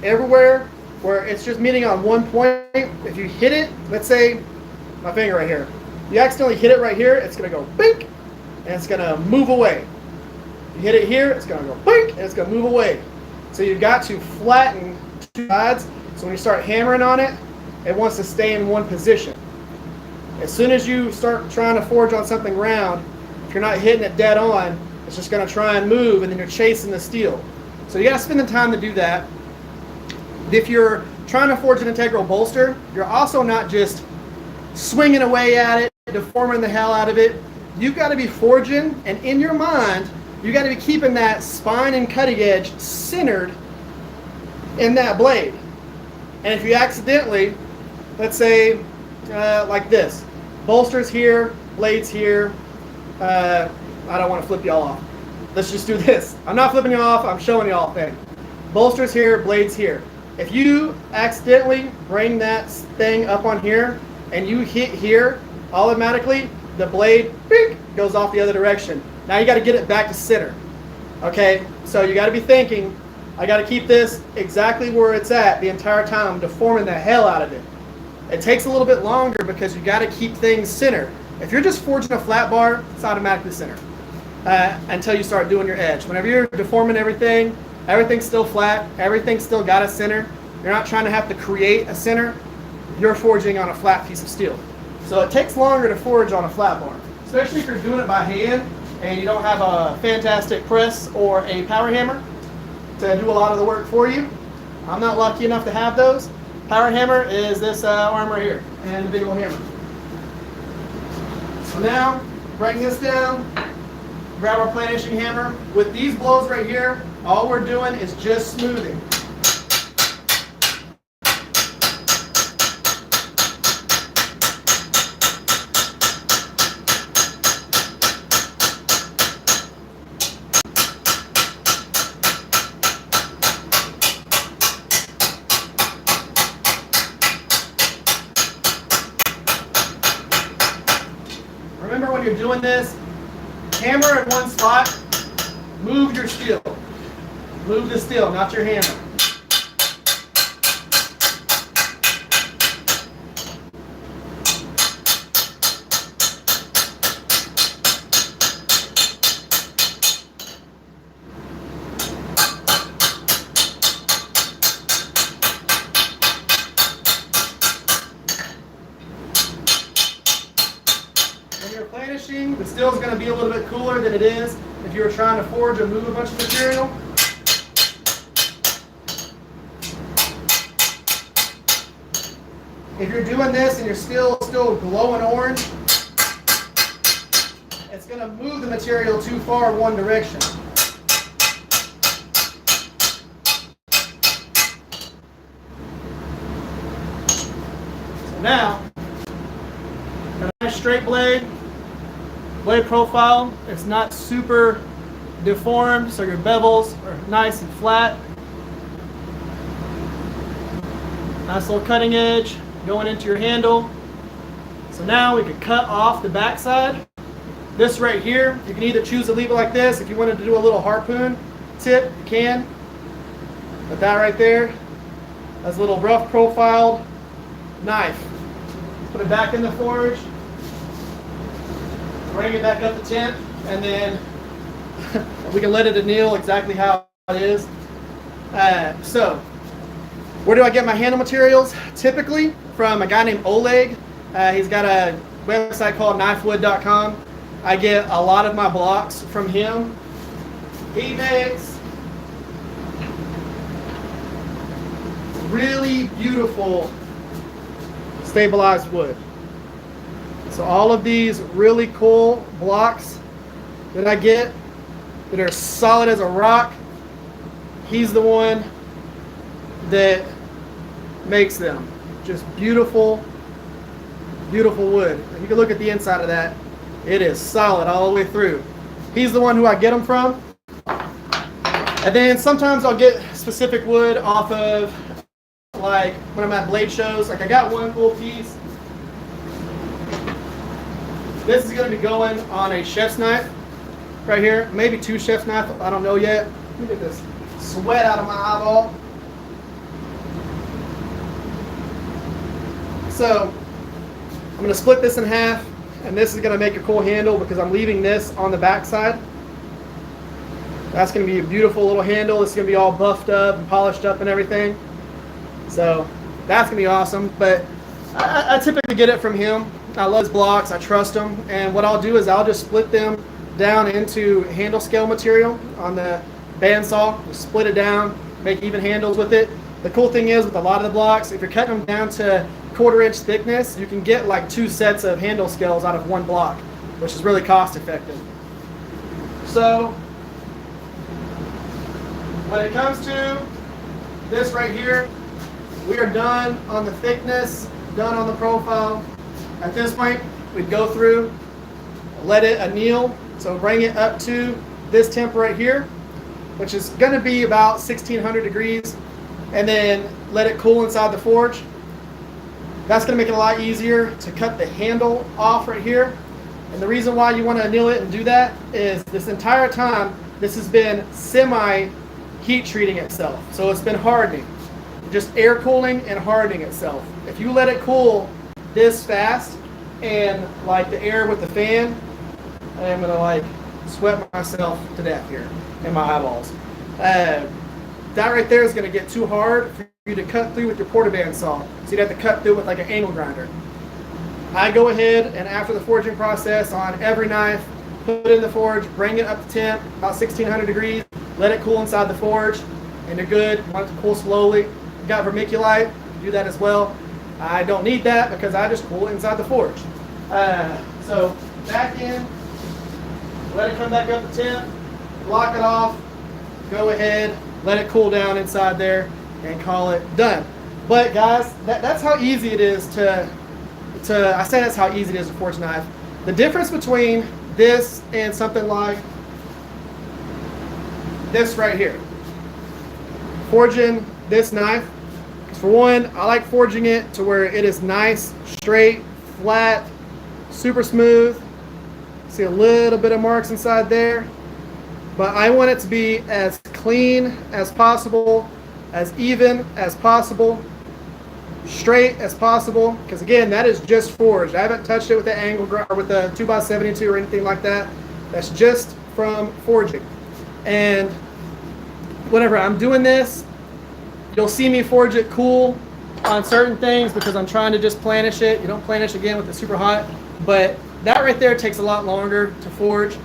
everywhere, where it's just meeting on one point, if you hit it, let's say my finger right here, you accidentally hit it right here, it's going to go bink, and it's going to move away. You hit it here, it's going to go bink, and it's going to move away. So you've got to flatten two sides, so when you start hammering on it, it wants to stay in one position. As soon as you start trying to forge on something round, if you're not hitting it dead on, it's just going to try and move, and then you're chasing the steel. So you got to spend the time to do that. If you're trying to forge an integral bolster, you're also not just swinging away at it, deforming the hell out of it. You've got to be forging, and in your mind, you got to be keeping that spine and cutting edge centered in that blade. And if you accidentally, let's say, like this, bolsters here, blades here. I don't want to flip y'all off. Let's just do this. I'm not flipping you off, I'm showing y'all a thing. Bolsters here, blades here. If you accidentally bring that thing up on here and you hit here, automatically the blade bing, goes off the other direction. Now you got to get it back to center. Okay, so you got to be thinking, I got to keep this exactly where it's at the entire time, deforming the hell out of it. It takes a little bit longer because you got to keep things centered. If you're just forging a flat bar, it's automatically centered until you start doing your edge. Whenever you're deforming everything, everything's still flat, everything's still got a center. You're not trying to have to create a center. You're forging on a flat piece of steel. So it takes longer to forge on a flat bar, especially if you're doing it by hand and you don't have a fantastic press or a power hammer to do a lot of the work for you. I'm not lucky enough to have those. Power hammer is this arm right here, and the big old hammer. So now, bring this down, grab our planishing hammer. With these blows right here, all we're doing is just smoothing. Remember, when you're doing this, hammer in one spot, move your steel. Move the steel, not your hammer. When you're planishing, the steel is going to be a little bit cooler than it is if you were trying to forge or move a bunch of material. If you're doing this and you're still glowing orange, it's going to move the material too far in one direction. So now, a nice straight blade profile. It's not super deformed, so your bevels are nice and flat. Nice little cutting edge going into your handle. So now we can cut off the backside. This right here, you can either choose to leave it like this. If you wanted to do a little harpoon tip, you can. But that right there, that's a little rough profiled knife. Put it back in the forge. Bring it back up the temp, and then we can let it anneal exactly how it is. So, where do I get my handle materials? Typically from a guy named Oleg. He's got a website called knifewood.com. I get a lot of my blocks from him. He makes really beautiful stabilized wood. So all of these really cool blocks that I get that are solid as a rock, he's the one that makes them. Just beautiful, beautiful wood. And you can look at the inside of that. It is solid all the way through. He's the one who I get them from. And then sometimes I'll get specific wood off of, like when I'm at blade shows. Like I got one cool piece. This is going to be going on a chef's knife right here. Maybe two chef's knife. I don't know yet. Let me get this sweat out of my eyeball. So I'm going to split this in half, and this is going to make a cool handle because I'm leaving this on the back side. That's going to be a beautiful little handle. It's going to be all buffed up and polished up and everything. So that's going to be awesome. But I typically get it from him. I love his blocks. I trust him. And what I'll do is I'll just split them down into handle scale material on the bandsaw. Just split it down, make even handles with it. The cool thing is with a lot of the blocks, if you're cutting them down to 1/4 inch thickness, you can get like 2 sets of handle scales out of one block, which is really cost effective. So when it comes to this right here, we are done on the thickness, done on the profile. At this point, we'd go through, let it anneal, so bring it up to this temp right here, which is going to be about 1600 degrees, and then let it cool inside the forge. That's going to make it a lot easier to cut the handle off right here. And the reason why you want to anneal it and do that is this entire time, this has been semi-heat treating itself. So it's been hardening, just air cooling and hardening itself. If you let it cool this fast and like the air with the fan, I am gonna like sweat myself to death here in my eyeballs. That right there is gonna get too hard for you to cut through with your portaband saw. So you'd have to cut through with like an angle grinder. I go ahead and after the forging process on every knife, put it in the forge, bring it up to temp, about 1600 degrees, let it cool inside the forge, and you're good. You want it to cool slowly. You got vermiculite, do that as well. I don't need that because I just cool it inside the forge. So back in let it come back up to temp, block it off, go ahead, let it cool down inside there, and call it done. But guys, that's how easy it is I say that's how easy it is to forge a knife. The difference between this and something like this right here, forging this knife, because for one, I like forging it to where it is nice, straight, flat, super smooth. See a little bit of marks inside there, but I want it to be as clean as possible, as even as possible, straight as possible, because again, that is just forged. I haven't touched it with the angle or with the 2x72 or anything like that. That's just from forging. And whenever I'm doing this, you'll see me forge it cool on certain things because I'm trying to just planish it. You don't planish again with it super hot, but that right there takes a lot longer to forge.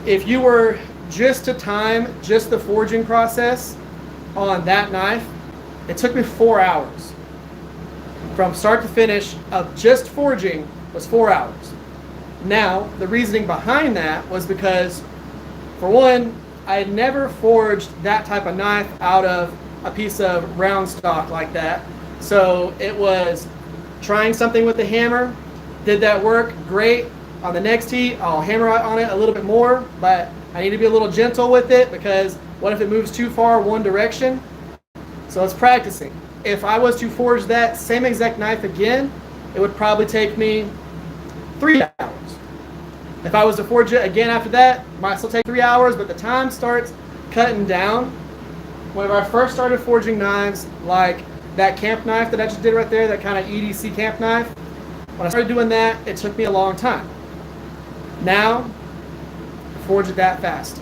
If you were just to time just the forging process on that knife, it took me 4 hours. From start to finish of just forging was 4 hours. Now, the reasoning behind that was because, for one, I had never forged that type of knife out of a piece of round stock like that. So it was trying something with the hammer. Did that work? Great. On the next heat, I'll hammer on it a little bit more, but I need to be a little gentle with it because what if it moves too far one direction? So it's practicing. If I was to forge that same exact knife again, it would probably take me 3 hours. If I was to forge it again after that, it might still take 3 hours, but the time starts cutting down. Whenever I first started forging knives, like that camp knife that I just did right there, that kind of EDC camp knife, when I started doing that, it took me a long time. Now, I forge it that fast.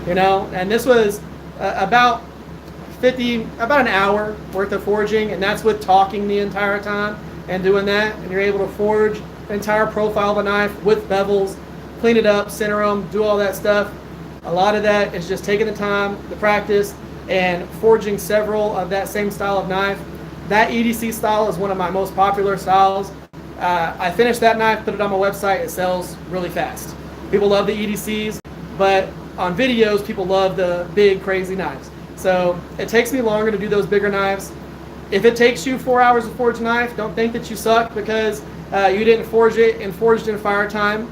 You know, and this was about an hour worth of forging, and that's with talking the entire time and doing that, and you're able to forge the entire profile of a knife with bevels, clean it up, center them, do all that stuff. A lot of that is just taking the time, the practice, and forging several of that same style of knife. That EDC style is one of my most popular styles. I finished that knife, put it on my website, it sells really fast. People love the EDCs, but on videos, people love the big, crazy knives. So it takes me longer to do those bigger knives. If it takes you 4 hours to forge a knife, don't think that you suck because you didn't forge it and forged in fire time.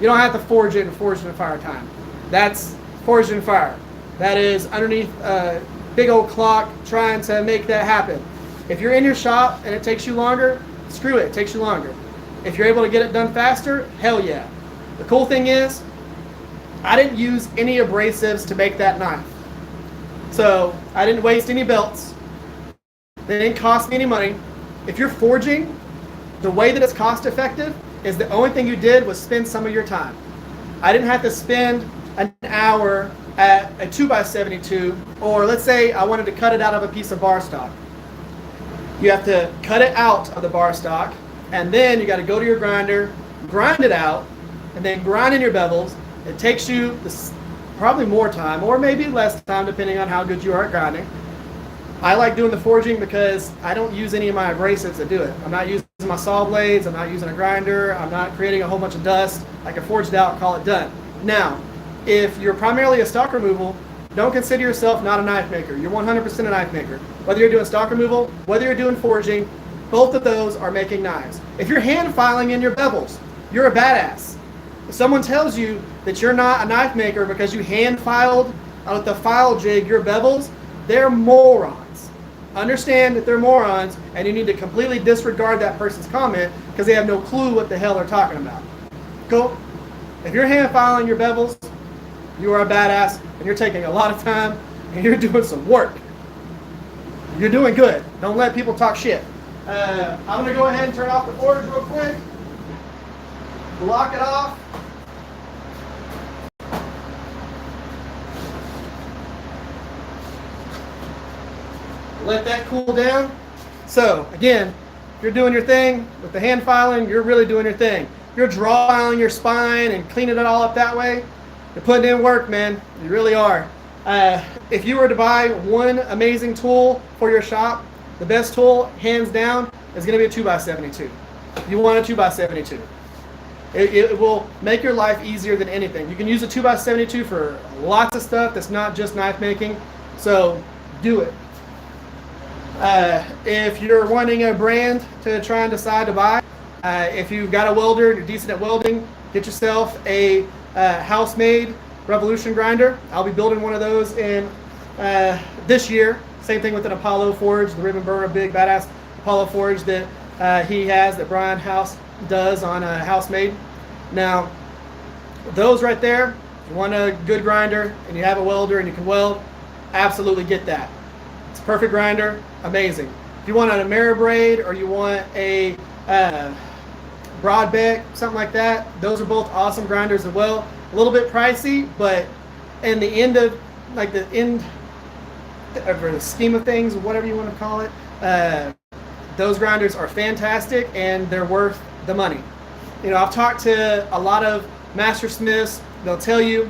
You don't have to forge it and forge it in fire time. That's forged in fire. That is underneath a big old clock trying to make that happen. If you're in your shop and it takes you longer, screw it, it takes you longer. If you're able to get it done faster, hell yeah. The cool thing is, I didn't use any abrasives to make that knife. So I didn't waste any belts. They didn't cost me any money. If you're forging, the way that it's cost effective is the only thing you did was spend some of your time. I didn't have to spend an hour at a 2x72, or let's say I wanted to cut it out of a piece of bar stock. You have to cut it out of the bar stock, and then you got to go to your grinder, grind it out, and then grind in your bevels. It takes you probably more time, or maybe less time, depending on how good you are at grinding. I like doing the forging because I don't use any of my abrasives to do it. I'm not using my saw blades, I'm not using a grinder, I'm not creating a whole bunch of dust. I can forge it out and call it done. Now, if you're primarily a stock removal, don't consider yourself not a knife maker. You're 100% a knife maker. Whether you're doing stock removal, whether you're doing forging, both of those are making knives. If you're hand filing in your bevels, you're a badass. If someone tells you that you're not a knife maker because you hand filed with the file jig your bevels, they're morons. Understand that they're morons, and you need to completely disregard that person's comment because they have no clue what the hell they're talking about. Cool? If you're hand filing your bevels, you are a badass, and you're taking a lot of time, and you're doing some work. You're doing good. Don't let people talk shit. I'm going to go ahead and turn off the forge real quick. Block it off. Let that cool down. So, again, if you're doing your thing with the hand filing, you're really doing your thing. If you're draw filing your spine and cleaning it all up that way, you're putting in work, man. You really are. If you were to buy one amazing tool for your shop, the best tool, hands down, is going to be a 2x72. You want a 2x72. It will make your life easier than anything. You can use a 2x72 for lots of stuff that's not just knife making, so do it. If you're wanting a brand to try and decide to buy, if you've got a welder, you're decent at welding, get yourself a house-made Revolution grinder. I'll be building one of those in this year. Same thing with an Apollo forge, the Ribbon Burner, big badass Apollo forge that he has, that Brian House does on a house-made. Now, those right there, if you want a good grinder and you have a welder and you can weld, absolutely get that. It's a perfect grinder, amazing. If you want an Ameribraid or you want a Broadbeck, something like that, those are both awesome grinders as well. A little bit pricey, but in the end of, like the end of the scheme of things, whatever you want to call it, those grinders are fantastic and they're worth the money. You know, I've talked to a lot of master smiths. They'll tell you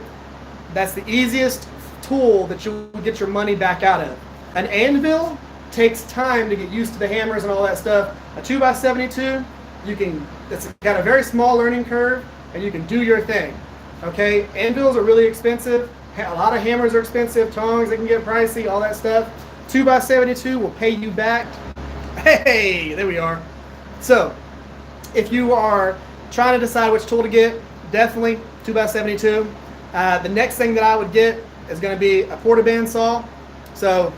that's the easiest tool that you'll get your money back out of. An anvil takes time to get used to the hammers and all that stuff. A 2x72, it's got a very small learning curve and you can do your thing. Okay, anvils are really expensive. A lot of hammers are expensive. Tongs, they can get pricey, all that stuff. 2x72 will pay you back. Hey, there we are. So, if you are trying to decide which tool to get, definitely 2x72. The next thing that I would get is going to be a porta bandsaw. So,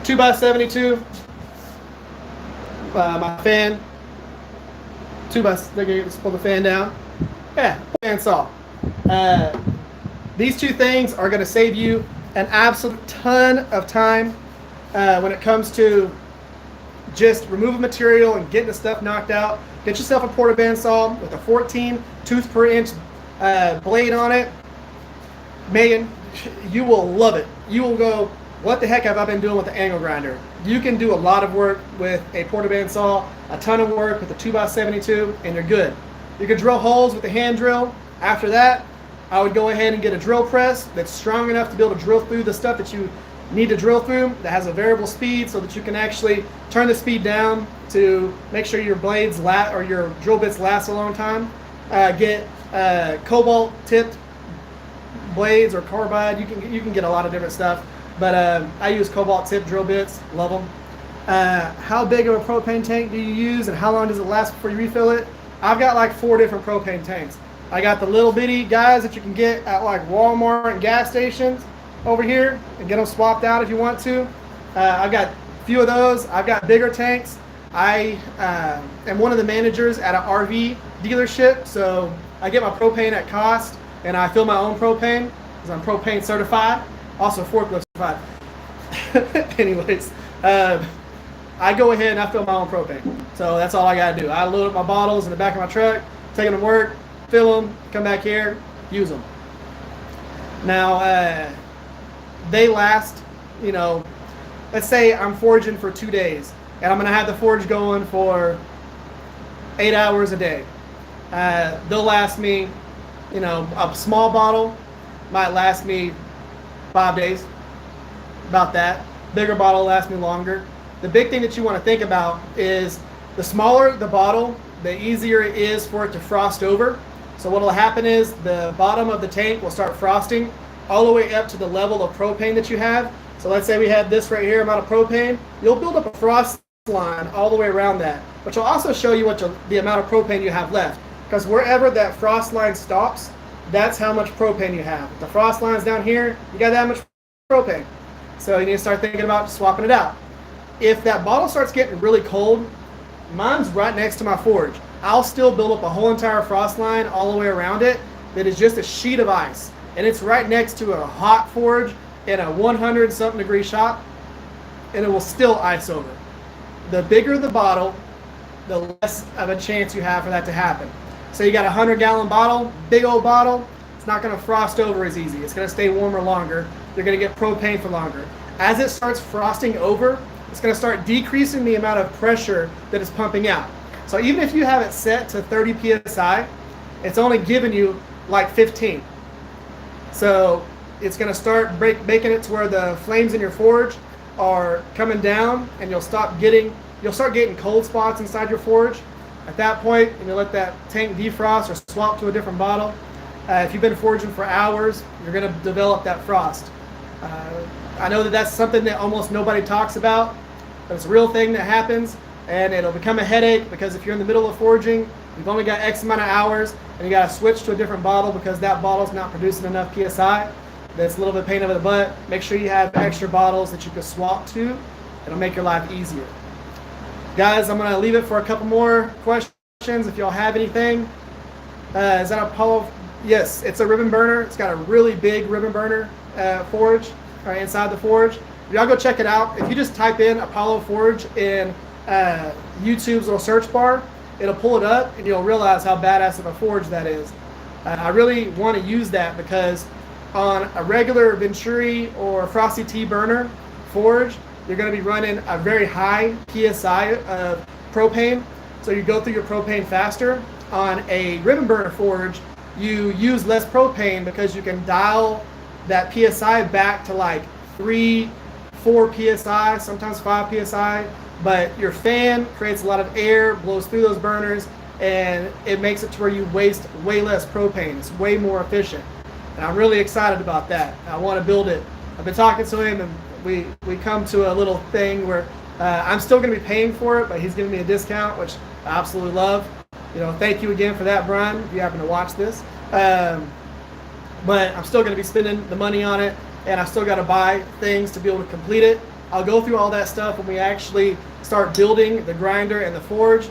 2x72. My fan. Let's pull the fan down. Yeah, bandsaw. These two things are going to save you an absolute ton of time when it comes to just removing material and getting the stuff knocked out. Get yourself a porta bandsaw with a 14 tooth per inch blade on it. Megan, you will love it. You will go, what the heck have I been doing with the angle grinder? You can do a lot of work with a porta bandsaw, a ton of work with a 2x72, and you're good. You can drill holes with a hand drill. After that, I would go ahead and get a drill press that's strong enough to be able to drill through the stuff that you need to drill through, that has a variable speed so that you can actually turn the speed down to make sure your blades or your drill bits last a long time. Get cobalt tipped blades or carbide. You can get a lot of different stuff, but I use cobalt tipped drill bits. Love them. How big of a propane tank do you use and how long does it last before you refill it? I've got like 4 different propane tanks. I got the little bitty guys that you can get at like Walmart and gas stations over here and get them swapped out if you want to. I've got a few of those. I've got bigger tanks. I am one of the managers at an RV dealership, so I get my propane at cost and I fill my own propane because I'm propane certified, also forklift certified. Anyways, I go ahead and I fill my own propane. So that's all I got to do. I load up my bottles in the back of my truck, take them to work, fill them, come back here, use them. Now, they last, you know, let's say I'm forging for 2 days and I'm going to have the forge going for 8 hours a day. They'll last me, you know, a small bottle might last me 5 days, about that. Bigger bottle lasts me longer. The big thing that you want to think about is the smaller the bottle, the easier it is for it to frost over. So what will happen is the bottom of the tank will start frosting all the way up to the level of propane that you have. So let's say we had this right here, amount of propane. You'll build up a frost line all the way around that, which will also show you what the amount of propane you have left. Because wherever that frost line stops, that's how much propane you have. If the frost line's down here, you got that much propane. So you need to start thinking about swapping it out. If that bottle starts getting really cold, mine's right next to my forge. I'll still build up a whole entire frost line all the way around it that is just a sheet of ice. And it's right next to a hot forge in a 100-something degree shop, and it will still ice over. The bigger the bottle, the less of a chance you have for that to happen. So you got a 100-gallon bottle, big old bottle, it's not going to frost over as easy. It's going to stay warmer longer. You're going to get propane for longer. As it starts frosting over, it's going to start decreasing the amount of pressure that is pumping out. So even if you have it set to 30 psi, it's only giving you like 15. So it's going to start making it to where the flames in your forge are coming down, and you'll start getting cold spots inside your forge. At that point, you let that tank defrost or swap to a different bottle. If you've been foraging for hours, you're going to develop that frost. I know that that's something that almost nobody talks about, but it's a real thing that happens, and it'll become a headache because if you're in the middle of foraging, you've only got X amount of hours, and you got to switch to a different bottle because that bottle's not producing enough PSI. That's a little bit of pain over the butt. Make sure you have extra bottles that you can swap to. It'll make your life easier. Guys, I'm going to leave it for a couple more questions if y'all have anything. Is that Apollo? Yes, it's a ribbon burner. It's got a really big ribbon burner forge right inside the forge. Y'all go check it out. If you just type in Apollo Forge in YouTube's little search bar, it'll pull it up and you'll realize how badass of a forge that is. I really want to use that because on a regular Venturi or Frosty T burner forge, you're going to be running a very high PSI of propane, so you go through your propane faster. On a ribbon burner forge, you use less propane because you can dial that PSI back to like 3, 4 PSI, sometimes 5 PSI, but your fan creates a lot of air, blows through those burners, and it makes it to where you waste way less propane. It's way more efficient. And I'm really excited about that. I want to build it. I've been talking to him, and we come to a little thing where I'm still going to be paying for it, but he's giving me a discount, which I absolutely love. Thank you again for that, Brian, if you happen to watch this. But I'm still going to be spending the money on it, and I still got to buy things to be able to complete it. I'll go through all that stuff when we actually start building the grinder and the forge.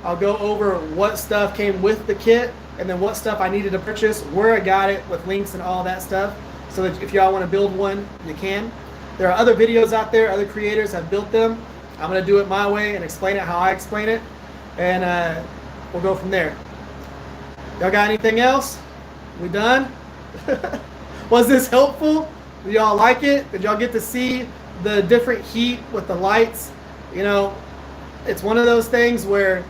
I'll go over what stuff came with the kit, and then what stuff I needed to purchase, where I got it, with links and all that stuff, so that if y'all want to build one, you can. There are other videos out there, other creators have built them. I'm going to do it my way and explain it how I explain it, and we'll go from there. Y'all got anything else? We done? Was this helpful? Did y'all like it? Did y'all get to see the different heat with the lights? It's one of those things where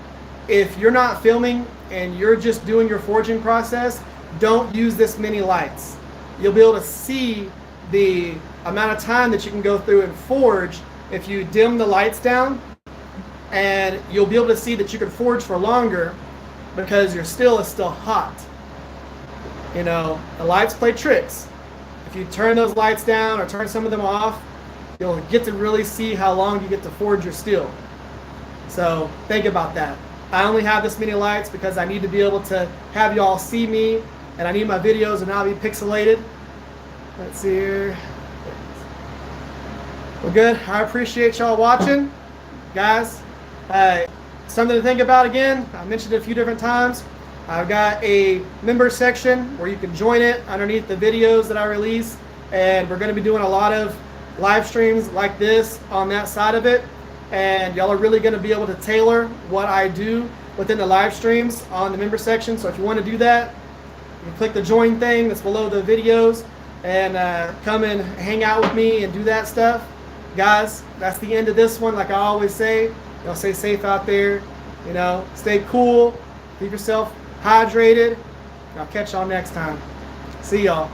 if you're not filming and you're just doing your forging process, don't use this many lights. You'll be able to see the amount of time that you can go through and forge if you dim the lights down, and you'll be able to see that you can forge for longer because your steel is still hot. The lights play tricks. If you turn those lights down or turn some of them off, you'll get to really see how long you get to forge your steel. So think about that. I only have this many lights because I need to be able to have y'all see me, and I need my videos to not be pixelated. Let's see here. Well, good. I appreciate y'all watching, guys. Something to think about again. I mentioned it a few different times. I've got a member section where you can join it underneath the videos that I release, and we're going to be doing a lot of live streams like this on that side of it, and y'all are really going to be able to tailor what I do within the live streams on the member section. So if you want to do that, you can click the join thing that's below the videos and come and hang out with me and do that stuff. Guys, that's the end of this one. Like I always say, stay safe out there, stay cool, keep yourself hydrated. I'll catch y'all next time. See y'all.